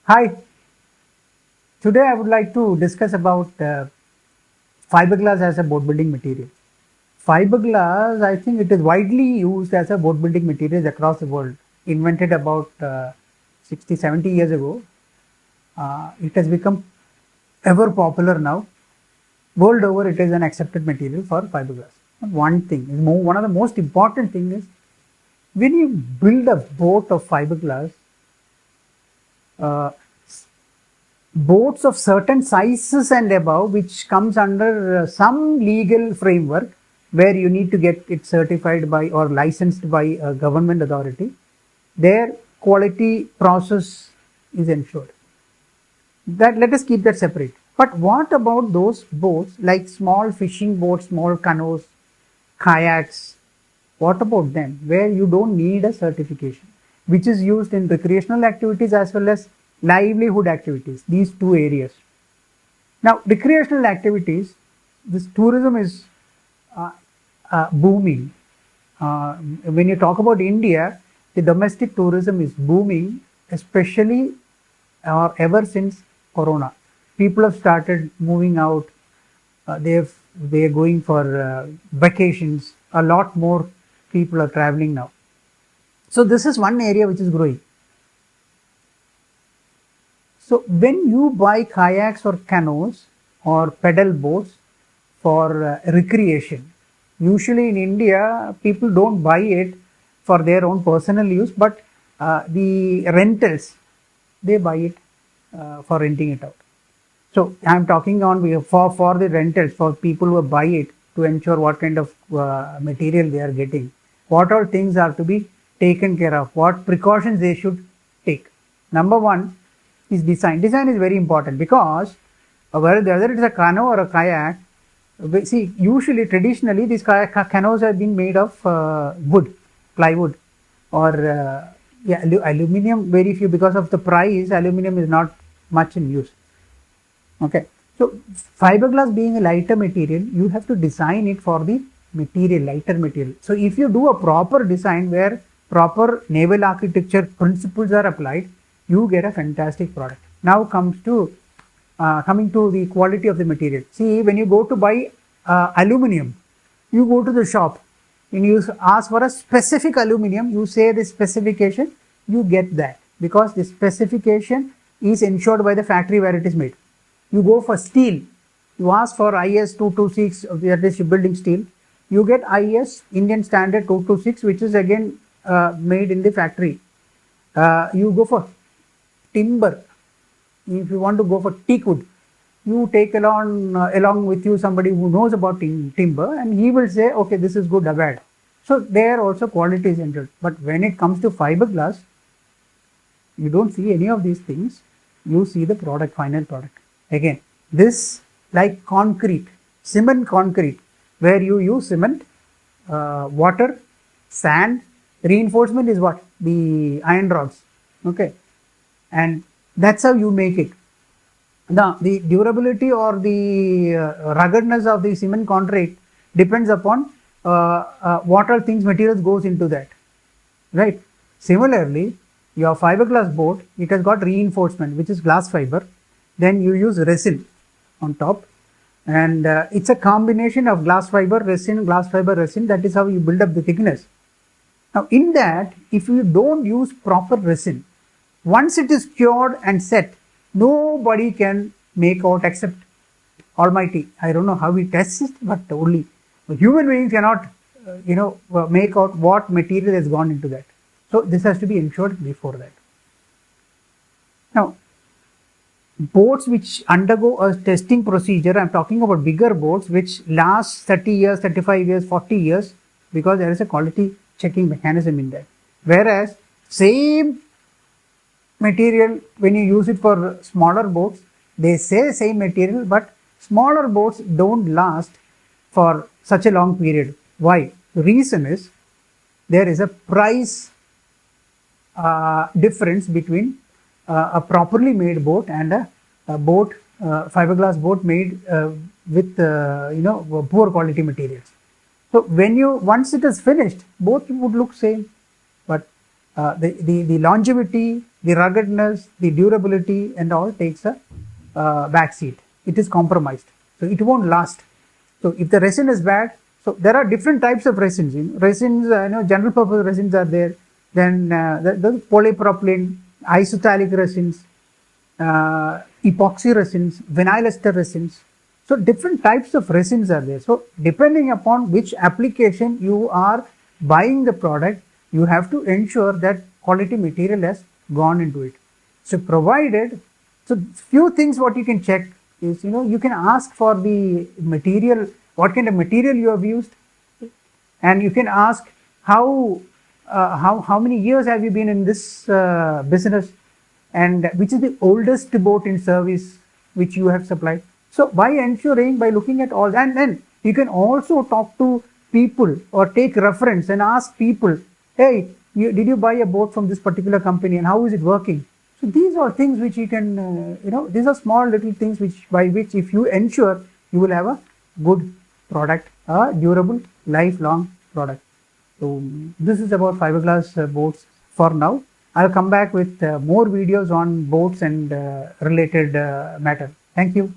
Hi, today I would like to discuss about fiberglass as a boat building material. Fiberglass, I think it is widely used as a boat building material across the world. Invented about 60, 70 years ago. It has become ever popular now. World over, it is an accepted material for fiberglass. One thing, one of the most important thing is when you build a boat of fiberglass, uh, boats of certain sizes and above, which comes under some legal framework where you need to get it certified by or licensed by a government authority, their quality process is ensured. That let us keep that separate. But what about those boats like small fishing boats, small canoes, kayaks? What about them where you don't need a certification, which is used in recreational activities as well as livelihood activities, these two areas. Now, recreational activities, this tourism is booming. When you talk about India, the domestic tourism is booming, especially or ever since Corona. People have started moving out. They're going for vacations. A lot more people are traveling now. So this is one area which is growing. So when you buy kayaks or canoes or pedal boats for recreation, usually in India, people don't buy it for their own personal use, but the rentals, they buy it for renting it out. So I'm talking on for the rentals, for people who buy it to ensure what kind of material they are getting, what all things are to be taken care of, what precautions they should take. Number one is design. Design is very important because whether it is a canoe or a kayak, see, usually traditionally these canoes have been made of wood, plywood, or yeah, aluminum. Very few, because of the price, aluminum is not much in use. Okay, so fiberglass being a lighter material, you have to design it for the material, lighter material. So if you do a proper design where proper naval architecture principles are applied, you get a fantastic product. Now coming to the quality of the material. See, when you go to buy aluminum, you go to the shop and you ask for a specific aluminum, you say the specification, you get that because the specification is ensured by the factory where it is made. You go for steel, you ask for IS 226, that is shipbuilding steel, you get IS Indian standard 226, which is again made in the factory. You go for timber. If you want to go for teak wood, you take along with you somebody who knows about timber, and he will say, okay, this is good or bad. So there also quality is entered. But when it comes to fiberglass, you don't see any of these things. You see the product, final product. Again, this like concrete, cement concrete, where you use cement, water, sand. Reinforcement is what? The iron rods. Okay, and that's how you make it. Now, the durability or the ruggedness of the cement concrete depends upon what all things, materials goes into that, right? Similarly, your fiberglass boat, it has got reinforcement, which is glass fiber. Then you use resin on top, and it's a combination of glass fiber, resin, glass fiber, resin. That is how you build up the thickness. Now, in that, if you don't use proper resin, once it is cured and set, nobody can make out except Almighty. I don't know how he tests it, but only human beings cannot, make out what material has gone into that. So this has to be ensured before that. Now, boats which undergo a testing procedure, I'm talking about bigger boats which last 30 years, 35 years, 40 years, because there is a quality checking mechanism in that. Whereas same material, when you use it for smaller boats, they say same material, but smaller boats don't last for such a long period. Why? The reason is there is a price difference between a properly made boat and a boat, fiberglass boat made with poor quality materials. So when once it is finished, both would look same, but the longevity, the ruggedness, the durability and all takes a back seat. It is compromised. So it won't last. So if the resin is bad, so there are different types of resins. Resins, general purpose resins are there. Then the polypropylene, isophthalic resins, epoxy resins, vinyl ester resins. So different types of resins are there. So depending upon which application you are buying the product, you have to ensure that quality material has gone into it. So provided, so few things what you can check is, you can ask for the material, what kind of material you have used, and you can ask how many years have you been in this business, and which is the oldest boat in service which you have supplied. So by ensuring, by looking at all, and then you can also talk to people or take reference and ask people, hey, did you buy a boat from this particular company and how is it working? So these are things which you can, these are small little things by which if you ensure, you will have a good product, a durable, lifelong product. So this is about fiberglass boats for now. I'll come back with more videos on boats and related matter. Thank you.